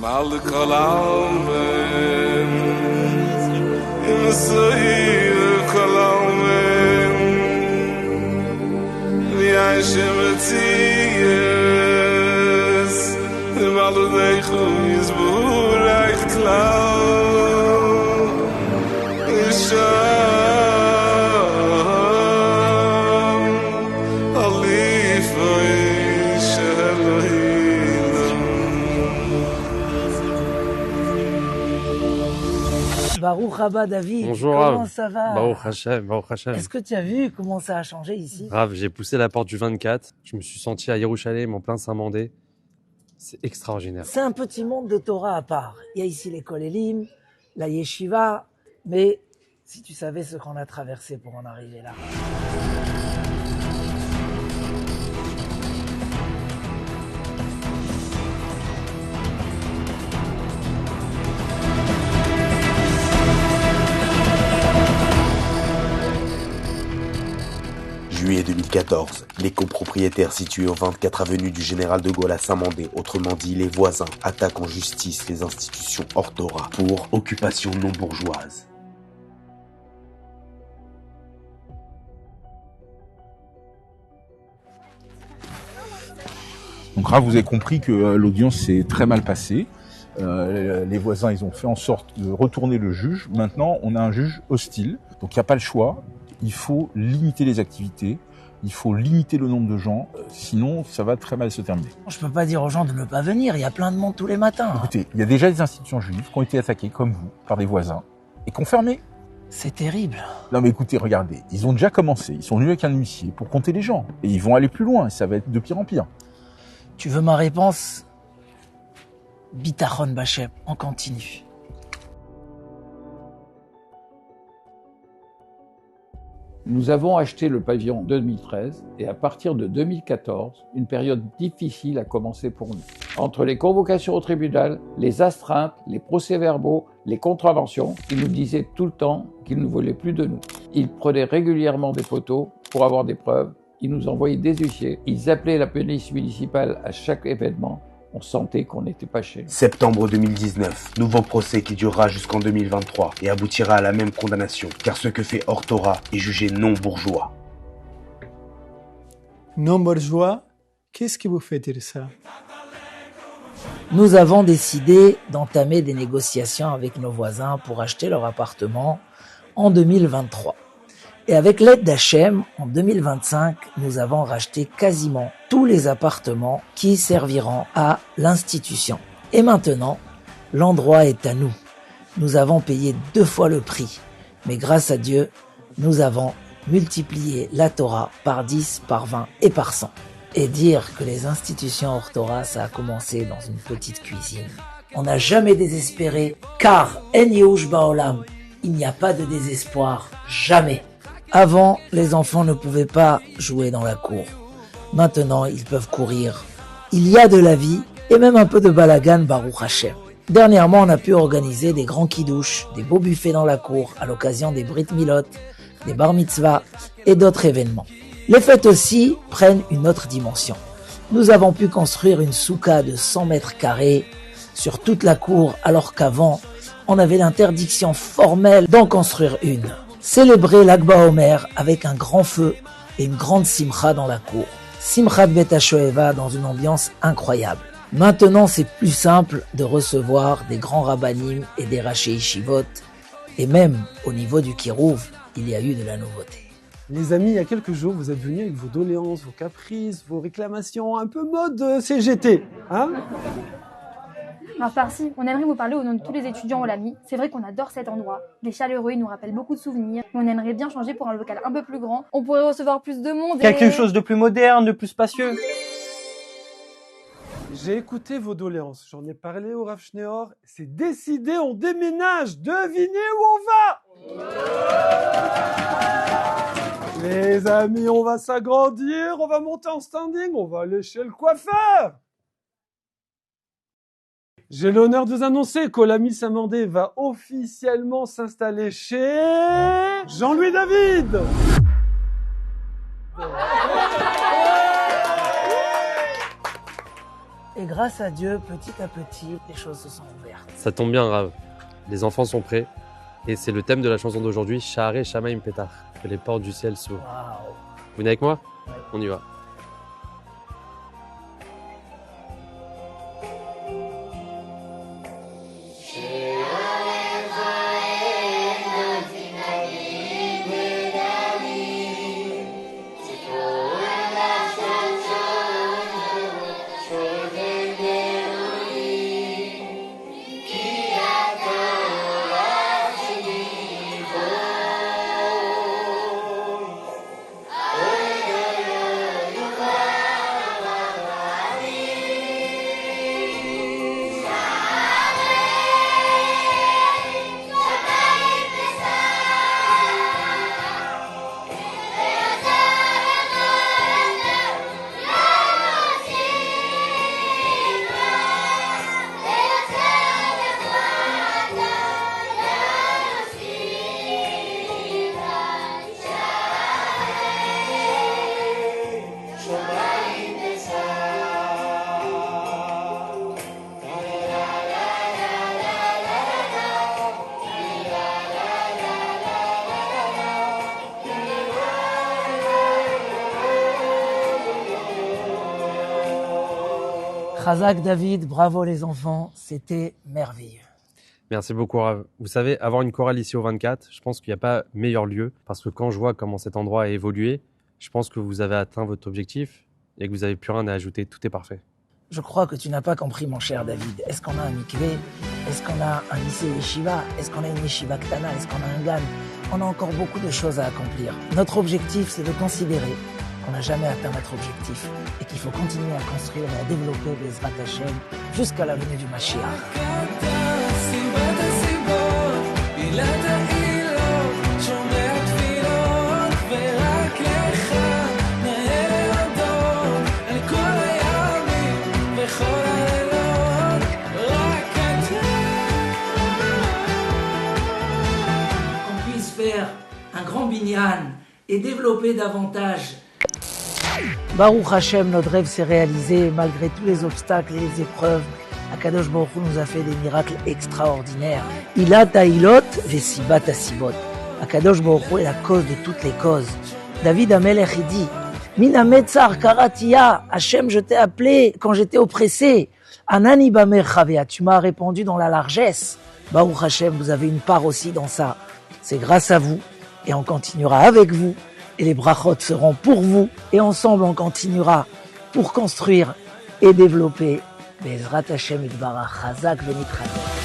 mal kalamem in sayr kalamem vi ashemtiyes mal dey khuz burakh klau isha Baruch Haba David, Bonjour, comment Rav. ça va? Baruch Hashem, Baruch Hashem. Est-ce que tu as vu comment ça a changé ici? Rav, j'ai poussé la porte du 24, je me suis senti à Yerushalayim en plein Saint-Mandé. C'est extraordinaire. C'est un petit monde de Torah à part. Il y a ici l'école Elim, la yeshiva, mais si tu savais ce qu'on a traversé pour en arriver là. Juillet 2014, les copropriétaires situés au 24 avenue du Général de Gaulle à Saint-Mandé, autrement dit les voisins, attaquent en justice les institutions hors Torah pour occupation non bourgeoise. Donc là, vous avez compris que l'audience s'est très mal passée. Les voisins, ils ont fait en sorte de retourner le juge. Maintenant, on a un juge hostile, donc il n'y a pas le choix. Il faut limiter les activités, il faut limiter le nombre de gens, sinon ça va très mal se terminer. Je peux pas dire aux gens de ne pas venir, il y a plein de monde tous les matins. Écoutez, il y a déjà des institutions juives qui ont été attaquées, comme vous, par des voisins, et qui ont fermé. C'est terrible. Non mais écoutez, regardez, ils ont déjà commencé, ils sont venus avec un huissier pour compter les gens, et ils vont aller plus loin, et ça va être de pire en pire. Tu veux ma réponse? Bitachon Bachem, on continue. Nous avons acheté le pavillon en 2013 et à partir de 2014, une période difficile a commencé pour nous. Entre les convocations au tribunal, les astreintes, les procès-verbaux, les contraventions, ils nous disaient tout le temps qu'ils ne voulaient plus de nous. Ils prenaient régulièrement des photos pour avoir des preuves, ils nous envoyaient des huissiers, ils appelaient la police municipale à chaque événement. On sentait qu'on n'était pas chez nous. Septembre 2019, nouveau procès qui durera jusqu'en 2023 et aboutira à la même condamnation, car ce que fait hors Torah est jugé non bourgeois. Non bourgeois, qu'est-ce qui vous fait dire ça? Nous avons décidé d'entamer des négociations avec nos voisins pour acheter leur appartement en 2023. Et avec l'aide d'Hachem, en 2025, nous avons racheté quasiment tous les appartements qui serviront à l'institution. Et maintenant, l'endroit est à nous. Nous avons payé 2 fois le prix. Mais grâce à Dieu, nous avons multiplié la Torah par 10, par 20 et par 100. Et dire que les institutions hors Torah, ça a commencé dans une petite cuisine. On n'a jamais désespéré, car En Yehush Ba'olam, il n'y a pas de désespoir, jamais. Avant, les enfants ne pouvaient pas jouer dans la cour. Maintenant, ils peuvent courir. Il y a de la vie et même un peu de balagan, Baruch Hashem. Dernièrement, on a pu organiser des grands kidouches, des beaux buffets dans la cour à l'occasion des Brit Milot, des Bar Mitzvah et d'autres événements. Les fêtes aussi prennent une autre dimension. Nous avons pu construire une souka de 100 mètres carrés sur toute la cour alors qu'avant, on avait l'interdiction formelle d'en construire une. Célébrer l'Akba Omer avec un grand feu et une grande simcha dans la cour. Simchat Bet HaShoeva dans une ambiance incroyable. Maintenant, c'est plus simple de recevoir des grands rabbanim et des rachés yeshivot. Et même au niveau du Kirouv, il y a eu de la nouveauté. Les amis, il y a quelques jours, vous êtes venus avec vos doléances, vos caprices, vos réclamations, un peu mode CGT, hein? Alors par-ci, on aimerait vous parler au nom de tous les étudiants au LAMI. C'est vrai qu'on adore cet endroit. Il est chaleureux, il nous rappelle beaucoup de souvenirs. Mais on aimerait bien changer pour un local un peu plus grand. On pourrait recevoir plus de monde et... Quelque chose de plus moderne, de plus spacieux. J'ai écouté vos doléances, j'en ai parlé au Rav Schneor. C'est décidé, on déménage. Devinez où on va? Les amis, on va s'agrandir, on va monter en standing, on va aller chez le coiffeur. J'ai l'honneur de vous annoncer qu'Olami Saint-Mandé va officiellement s'installer chez Jean-Louis David. Et grâce à Dieu, petit à petit, les choses se sont ouvertes. Ça tombe bien, Rav. Les enfants sont prêts. Et c'est le thème de la chanson d'aujourd'hui, Sha'arei Shamayim Petach, que les portes du ciel s'ouvrent. Waouh. Vous venez avec moi? Ouais. On y va. Chazak David, bravo les enfants, c'était merveilleux. Merci beaucoup, Rav. Vous savez, avoir une chorale ici au 24, je pense qu'il n'y a pas meilleur lieu, parce que quand je vois comment cet endroit a évolué, je pense que vous avez atteint votre objectif et que vous n'avez plus rien à ajouter. Tout est parfait. Je crois que tu n'as pas compris, mon cher David. Est-ce qu'on a un mikvé? Est-ce qu'on a un lycée yeshiva? Est-ce qu'on a une yeshiva ktana? Est-ce qu'on a un gan? On a encore beaucoup de choses à accomplir. Notre objectif, c'est de considérer qu'on n'a jamais atteint notre objectif et qu'il faut continuer à construire et à développer Bezrat Hashem jusqu'à la venue du Mashiach. Qu'on puisse faire un grand binyan et développer davantage. Baruch Hashem, notre rêve s'est réalisé malgré tous les obstacles et les épreuves. Akadosh Baruch Hu nous a fait des miracles extraordinaires. Ilat ha'ilot vesibat ha'sibot. Akadosh Baruch Hu est la cause de toutes les causes. David Amelech il dit, Min hametzar karatia, Hashem, je t'ai appelé quand j'étais oppressé. Anani bamerchavea, tu m'as répondu dans la largesse. Baruch Hashem, vous avez une part aussi dans ça. C'est grâce à vous et on continuera avec vous. Et les brachot seront pour vous. Et ensemble, on continuera pour construire et développer Bezrat Hashem Yitbarach Chazak V'Nitchazek.